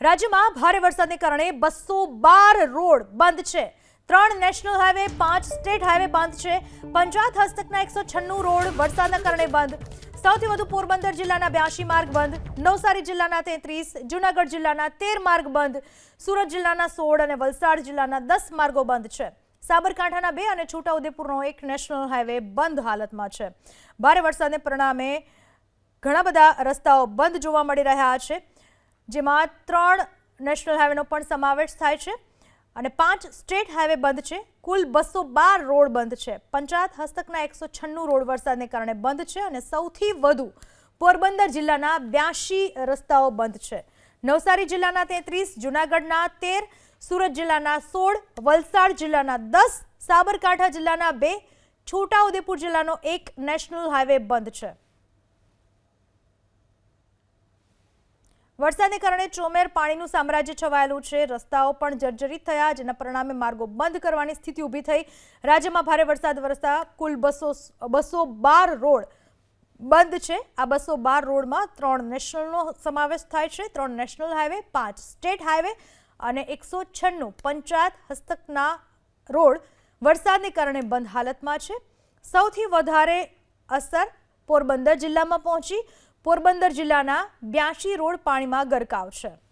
રાજ્યમાં ભારે વરસાદને કારણે 212 રોડ બંધ છે। 3 નેશનલ હાઈવે, 5 સ્ટેટ હાઈવે બંધ છે। પંચાયત હસ્તકના 196 રોડ વરસાદના કારણે બંધ। સૌથી વધુ પોરબંદર જિલ્લાના 82 માર્ગ બંધ, નવસારી જિલ્લાના 33, જૂનાગઢ જિલ્લાના 13 માર્ગ બંધ, સુરત જિલ્લાના 16 અને વલસાડ જિલ્લાના 10 માર્ગો બંધ છે। સાબરકાંઠાના 2 અને છોટાઉદેપુરનો 1 નેશનલ હાઈવે બંધ હાલતમાં છે। ભારે વરસાદને પરિણામે ઘણા બધા રસ્તાઓ બંધ જોવા મળી રહ્યા છે, જેમાં 3 નેશનલ હાઈવેનો પણ સમાવેશ થાય છે અને 5 સ્ટેટ હાઈવે બંધ છે। કુલ 212 રોડ બંધ છે। પંચાયત હસ્તકના 196 રોડ વરસાદને કારણે બંધ છે અને સૌથી વધુ પોરબંદર જિલ્લાના 82 રસ્તાઓ બંધ છે। નવસારી જિલ્લાના 33, જૂનાગઢના 13, સુરત જિલ્લાના 16, વલસાડ જિલ્લાના 10, સાબરકાંઠા જિલ્લાના 2, છોટાઉદેપુર જિલ્લાનો 1 નેશનલ હાઈવે બંધ છે। વરસાદને કારણે ચોમેર પાણીનું સામ્રાજ્ય છવાયેલું છે। રસ્તાઓ પણ જર્જરિત થયા, જેના પરિણામે માર્ગો બંધ કરવાની સ્થિતિ ઊભી થઈ। રાજ્યમાં ભારે વરસાદ વરસતા કુલ 212 રોડ બંધ છે। આ 212 રોડમાં 3 નેશનલનો સમાવેશ થાય છે, 3 નેશનલ હાઈવે, 5 સ્ટેટ હાઈવે અને 196 પંચાયત હસ્તકના રોડ વરસાદને કારણે બંધ હાલતમાં છે। સૌથી વધારે અસર પોરબંદર જિલ્લામાં પહોંચી। પોરબંદર જિલ્લાના 82 રોડ પાણીમાં ગરકાવ છે।